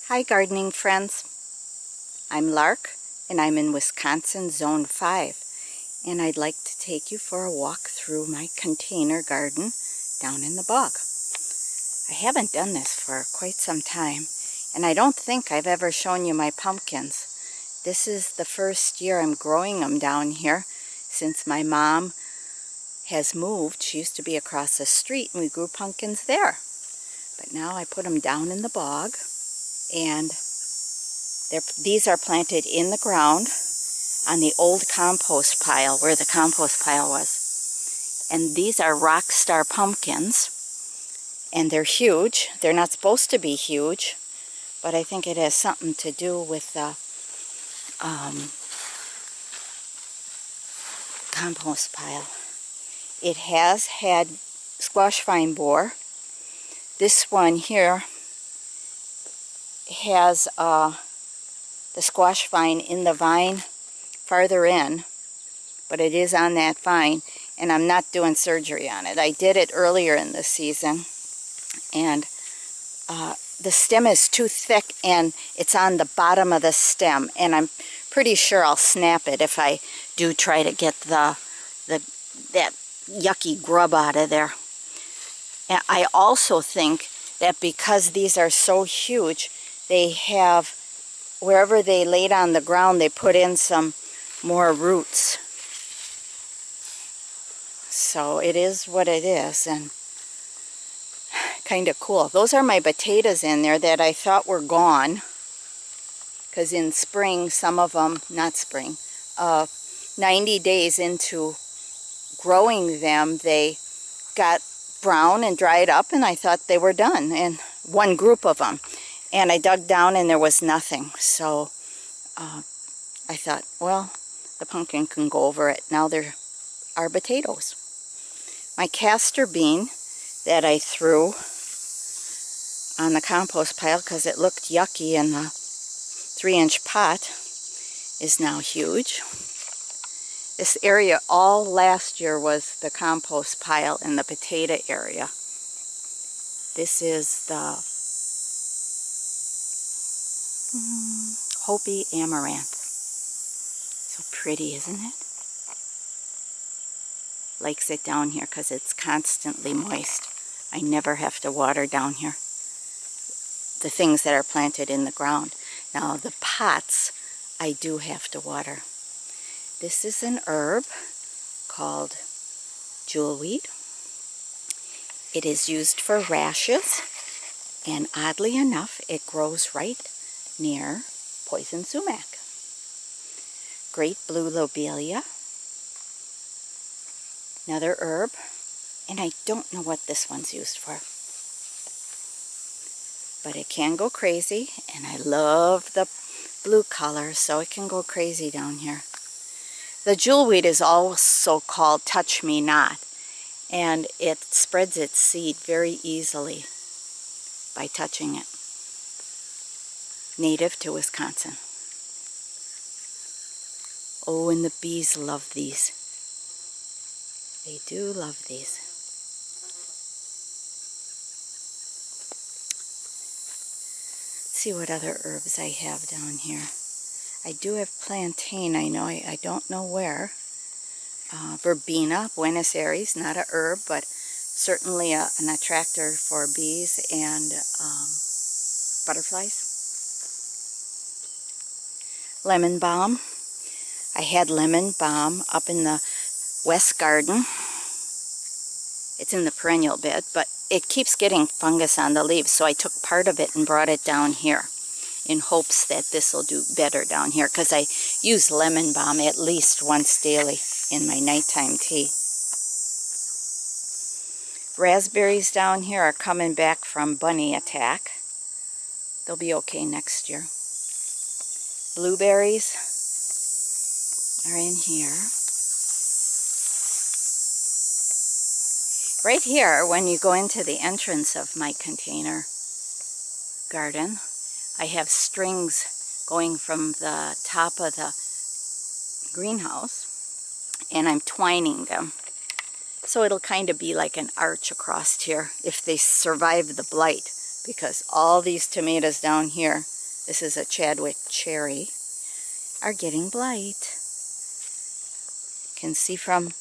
Hi gardening friends, I'm Lark and I'm in Wisconsin Zone 5 and I'd like to take you for a walk through my container garden down in the bog. I haven't done this for quite some time and I don't think I've ever shown you my pumpkins. This is the first year I'm growing them down here since my mom has moved. She used to be across the street and we grew pumpkins there. But now I put them down in the bog. And these are planted in the ground on the old compost pile where the compost pile was. And these are rockstar pumpkins. And they're huge. They're not supposed to be huge, but I think it has something to do with the compost pile. It has had squash vine borer. This one here has the squash vine in the vine farther in, but it is on that vine, and I'm not doing surgery on it. I did it earlier in the season, and the stem is too thick and it's on the bottom of the stem, and I'm pretty sure I'll snap it if I do try to get that yucky grub out of there. And I also think that because these are so huge, they have, wherever they laid on the ground, they put in some more roots. So it is what it is, and kind of cool. Those are my potatoes in there that I thought were gone, because in spring, some of them, not spring, 90 days into growing them, they got brown and dried up, and I thought they were done, and one group of them. And I dug down and there was nothing. So I thought, well, the pumpkin can go over it. Now there are potatoes. My castor bean that I threw on the compost pile because it looked yucky in the 3-inch pot is now huge. This area all last year was the compost pile and the potato area. This is the Hopi amaranth. So pretty, isn't it? Likes it down here because it's constantly moist. I never have to water down here the things that are planted in the ground. Now the pots I do have to water. This is an herb called jewelweed. It is used for rashes, and oddly enough it grows right near poison sumac. Great blue lobelia, another herb, and I don't know what this one's used for, but it can go crazy, and I love the blue color, so it can go crazy down here. The jewelweed is also called touch me not, and it spreads its seed very easily by touching it. Native to Wisconsin. Oh, and the bees love these. They do love these. Let's see what other herbs I have down here. I do have plantain, I know, I don't know where. Verbena, Buenos Aires, not a herb, but certainly an attractor for bees and butterflies. Lemon balm. I had lemon balm up in the west garden. It's in the perennial bed, but it keeps getting fungus on the leaves, so I took part of it and brought it down here in hopes that this will do better down here, because I use lemon balm at least once daily in my nighttime tea. Raspberries down here are coming back from bunny attack. They'll be okay next year. Blueberries are in here. Right here, when you go into the entrance of my container garden, I have strings going from the top of the greenhouse, and I'm twining them. So it'll kind of be like an arch across here if they survive the blight, because all these tomatoes down here this is a Chadwick cherry, are getting blight. You can see from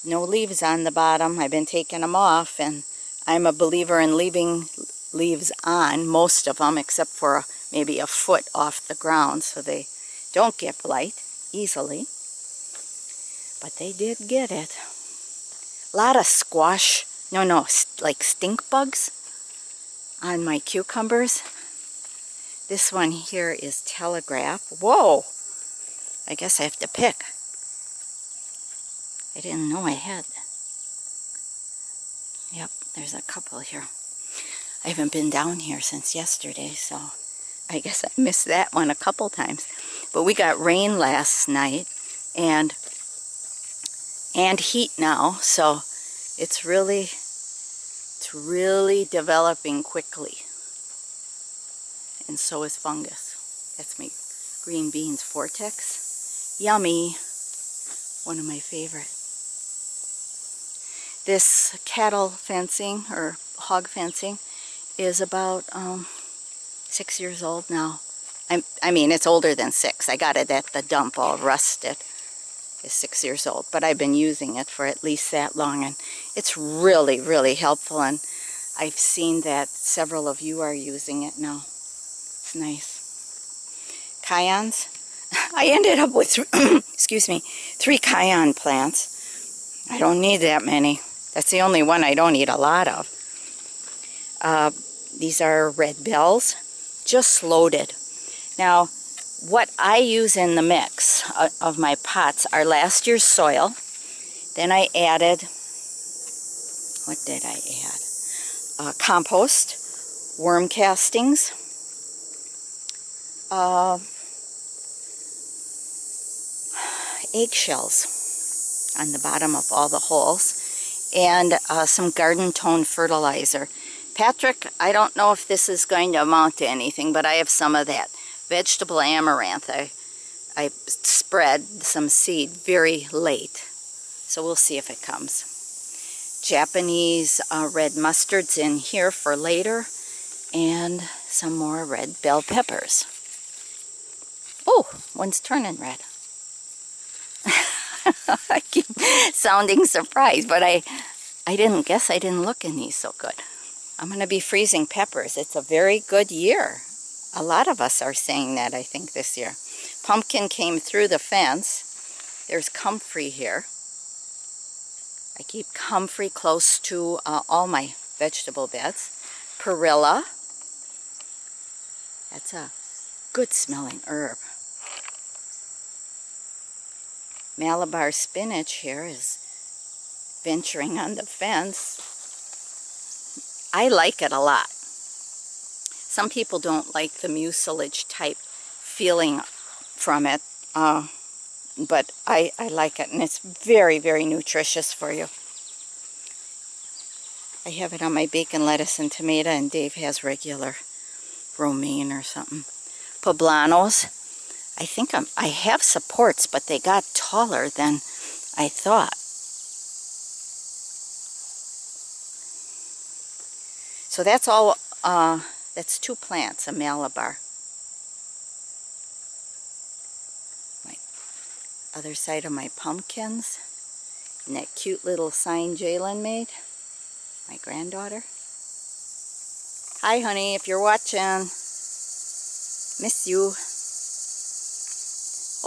no leaves on the bottom. I've been taking them off, and I'm a believer in leaving leaves on, most of them, except for maybe a foot off the ground so they don't get blight easily. But they did get it. A lot of squash, like stink bugs on my cucumbers. This one here is telegraph. Whoa! I guess I have to pick. I didn't know I had. Yep, there's a couple here. I haven't been down here since yesterday, so I guess I missed that one a couple times. But we got rain last night and heat now, so it's really developing quickly. And so is fungus. That's my green beans vortex. Yummy. One of my favorite. This cattle fencing or hog fencing is about 6 years old now. I mean, it's older than 6. I got it at the dump all rusted. It's 6 years old, but I've been using it for at least that long, and it's really helpful, and I've seen that several of you are using it now. It's nice. Kions. I ended up with, excuse me, 3 kion plants. I don't need that many. That's the only one I don't eat a lot of. These are red bells, just loaded. Now, what I use in the mix of my pots are last year's soil. Then I added, what did I add? Compost, worm castings, eggshells on the bottom of all the holes, and some garden tone fertilizer. Patrick, I don't know if this is going to amount to anything, but I have some of that. Vegetable amaranth. I spread some seed very late, so we'll see if it comes. Japanese red mustards in here for later, and some more red bell peppers. Oh, one's turning red. I keep sounding surprised, but I didn't look in these so good. I'm going to be freezing peppers. It's a very good year. A lot of us are saying that, I think, this year. Pumpkin came through the fence. There's comfrey here. I keep comfrey close to all my vegetable beds. Perilla. That's a good smelling herb. Malabar spinach here is venturing on the fence. I like it a lot. Some people don't like the mucilage type feeling from it, but I like it, and it's very nutritious for you. I have it on my bacon, lettuce, and tomato, and Dave has regular romaine or something. Poblanos. I think I have supports, but they got taller than I thought. So that's all, that's 2 plants, a Malabar. My other side of my pumpkins. And that cute little sign Jalen made, my granddaughter. Hi, honey, if you're watching. Miss you.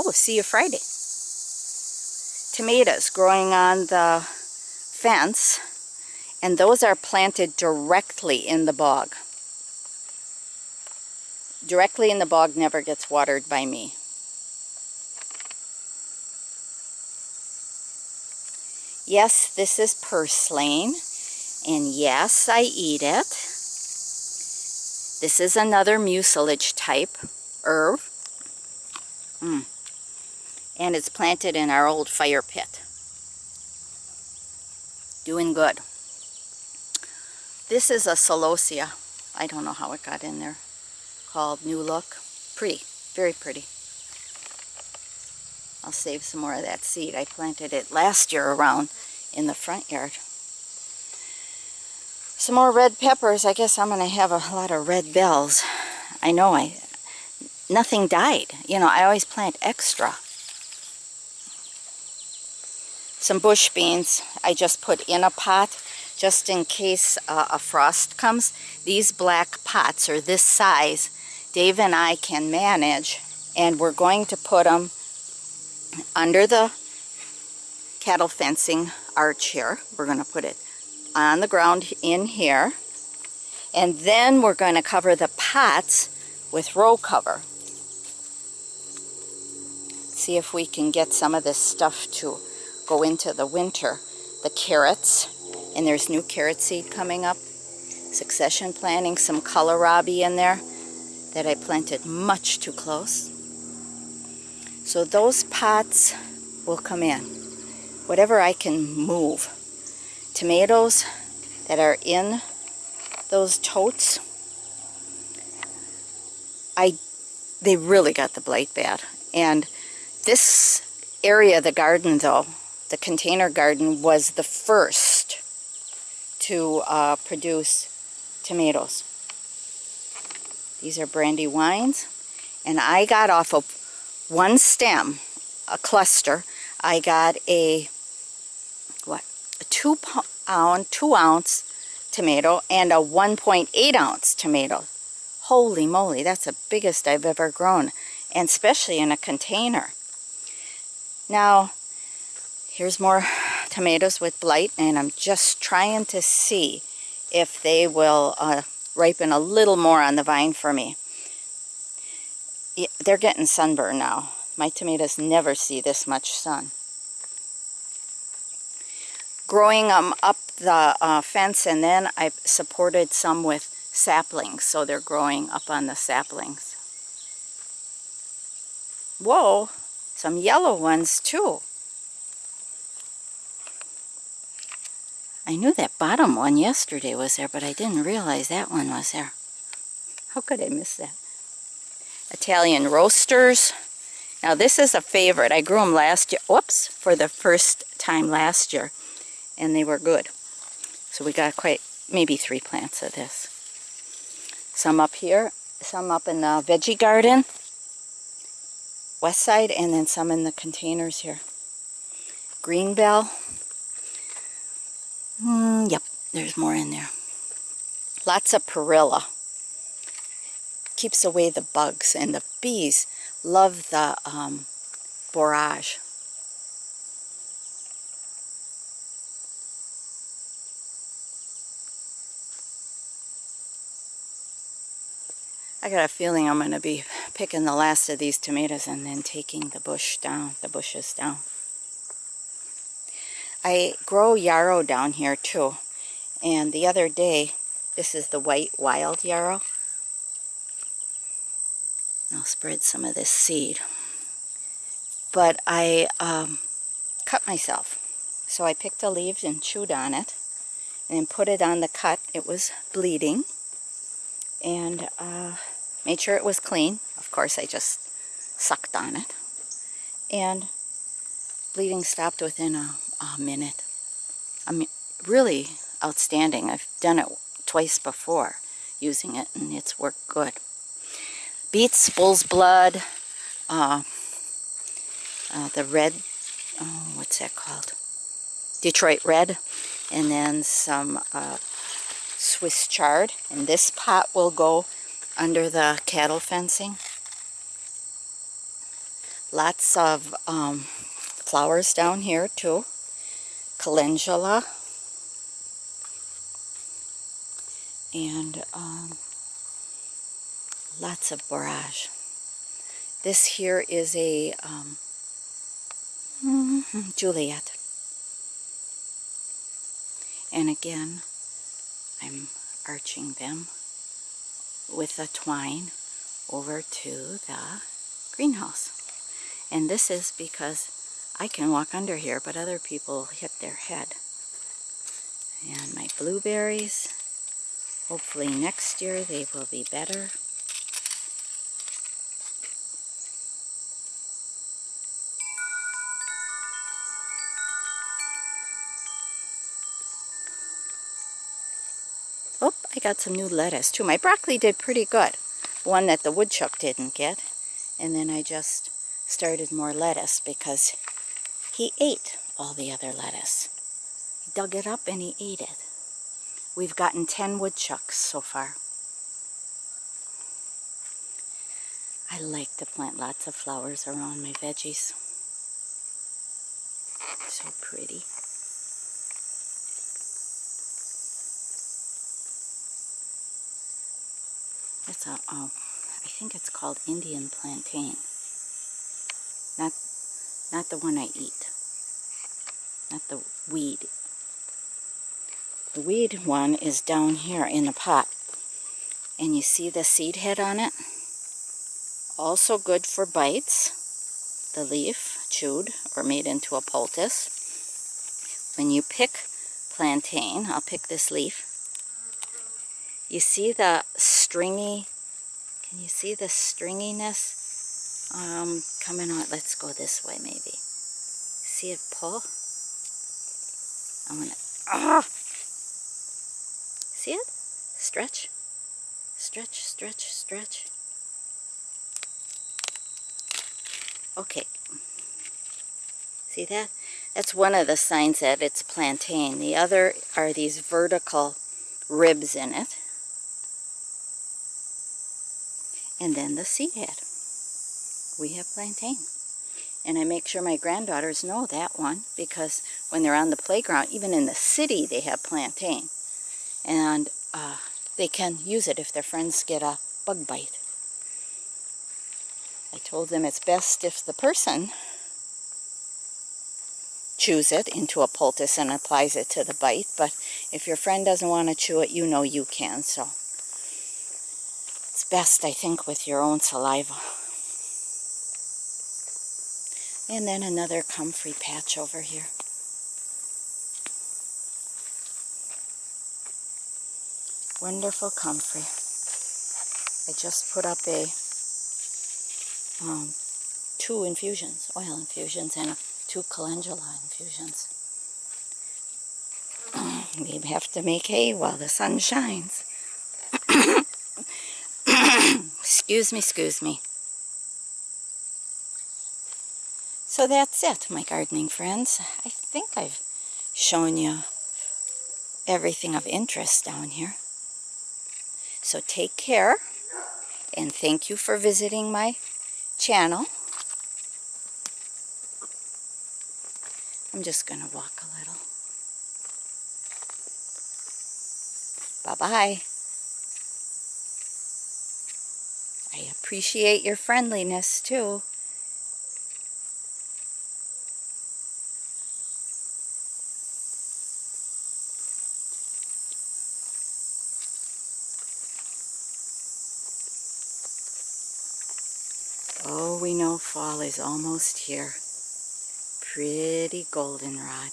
Oh, see you Friday. Tomatoes growing on the fence, and those are planted directly in the bog. Directly in the bog, never gets watered by me. Yes, this is purslane, and yes, I eat it. This is another mucilage type herb. And it's planted in our old fire pit. Doing good. This is a celosia. I don't know how it got in there. Called New Look. Pretty. Very pretty. I'll save some more of that seed. I planted it last year around in the front yard. Some more red peppers. I guess I'm going to have a lot of red bells. I know nothing died. You know, I always plant extra. Some bush beans I just put in a pot just in case a frost comes. These black pots are this size. Dave and I can manage, and we're going to put them under the cattle fencing arch here. We're going to put it on the ground in here, and then we're going to cover the pots with row cover. See if we can get some of this stuff to go into the winter. The carrots, and there's new carrot seed coming up. Succession planting, some kohlrabi in there that I planted much too close. So those pots will come in. Whatever I can move. Tomatoes that are in those totes, they really got the blight bad. And this area of the garden, though, the container garden, was the first to produce tomatoes. These are brandywines, and I got off of one stem, a cluster, I got a 2 ounce tomato and a 1.8 ounce tomato. Holy moly, that's the biggest I've ever grown, and especially in a container. Now, here's more tomatoes with blight, and I'm just trying to see if they will ripen a little more on the vine for me. They're getting sunburn now. My tomatoes never see this much sun. Growing them up the fence, and then I supported some with saplings, so they're growing up on the saplings. Whoa, some yellow ones too. I knew that bottom one yesterday was there, but I didn't realize that one was there. How could I miss that? Italian roasters. Now this is a favorite. I grew them last year, whoops, for the first time last year, and they were good. So we got maybe 3 plants of this. Some up here, some up in the veggie garden, west side, and then some in the containers here. Green bell. Yep, there's more in there. Lots of perilla. Keeps away the bugs, and the bees love the borage. I got a feeling I'm going to be picking the last of these tomatoes and then taking the bushes down. I grow yarrow down here too, and the other day, this is the white wild yarrow. I'll spread some of this seed. But I cut myself, so I picked a leaf and chewed on it, and then put it on the cut. It was bleeding, and made sure it was clean. Of course, I just sucked on it, and bleeding stopped within a minute. I mean, really outstanding. I've done it twice before using it, and it's worked good. Beets, bull's blood, the red, what's that called? Detroit red, and then some Swiss chard. And this pot will go under the cattle fencing. Lots of flowers down here too. Calendula. And lots of borage. This here is a Juliet. And again, I'm arching them with the twine over to the greenhouse. And this is because I can walk under here, but other people hit their head. And my blueberries, hopefully next year they will be better. Oh, I got some new lettuce too. My broccoli did pretty good. One that the woodchuck didn't get. And then I just started more lettuce because he ate all the other lettuce. He dug it up and he ate it. We've gotten 10 woodchucks so far. I like to plant lots of flowers around my veggies. So pretty. It's a, I think it's called Indian plantain. Not the one I eat. Not the weed. The weed one is down here in the pot. And you see the seed head on it? Also good for bites. The leaf, chewed or made into a poultice. When you pick plantain, I'll pick this leaf. You see the stringy, can you see the stringiness coming out? Let's go this way maybe. See it pull? I'm gonna, see it? Stretch, stretch, stretch, stretch. Okay, see that? That's one of the signs that it's plantain. The other are these vertical ribs in it. And then the seed head. We have plantain. And I make sure my granddaughters know that one because when they're on the playground, even in the city, they have plantain. And they can use it if their friends get a bug bite. I told them it's best if the person chews it into a poultice and applies it to the bite. But if your friend doesn't want to chew it, you know you can. So it's best, I think, with your own saliva. And then another comfrey patch over here. Wonderful comfrey. I just put up a 2 infusions, oil infusions, and 2 calendula infusions. We have to make hay while the sun shines. Excuse me, excuse me. So that's it, my gardening friends. I think I've shown you everything of interest down here. So take care, and thank you for visiting my channel. I'm just going to walk a little. Bye-bye. I appreciate your friendliness, too. Oh, we know fall is almost here. Pretty goldenrod.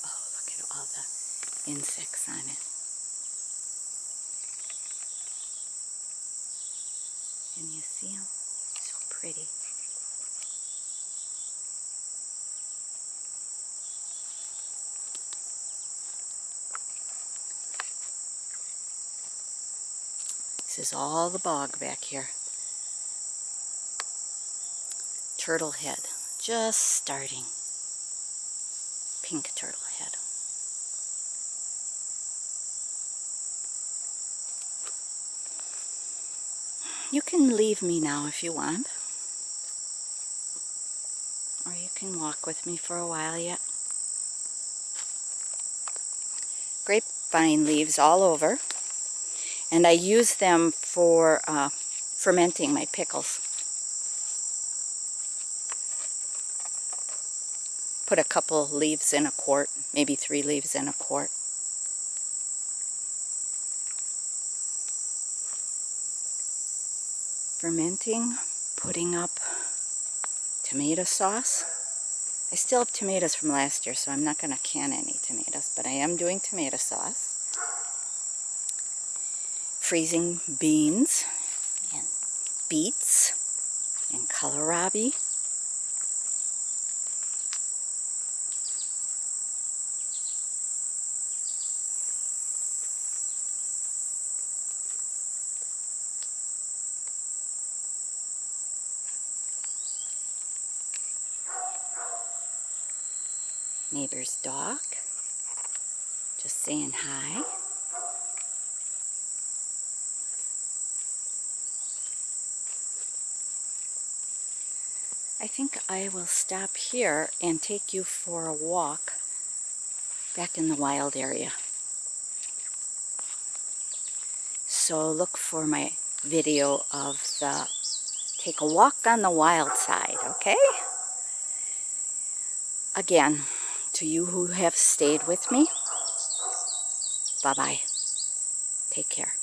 Oh, look at all the insects on it. Can you see them? So pretty. This is all the bog back here. Turtle head, just starting. Pink turtle head. You can leave me now if you want. Or you can walk with me for a while yet. Grapevine leaves all over. And I use them for fermenting my pickles. Put a couple leaves in a quart, maybe 3 leaves in a quart. Fermenting, putting up tomato sauce. I still have tomatoes from last year, so I'm not going to can any tomatoes, but I am doing tomato sauce. Freezing beans and beets and kohlrabi. Neighbor's dog. Just saying hi. I think I will stop here and take you for a walk back in the wild area. So look for my video of the take a walk on the wild side, okay? Again, to you who have stayed with me, bye-bye. Take care.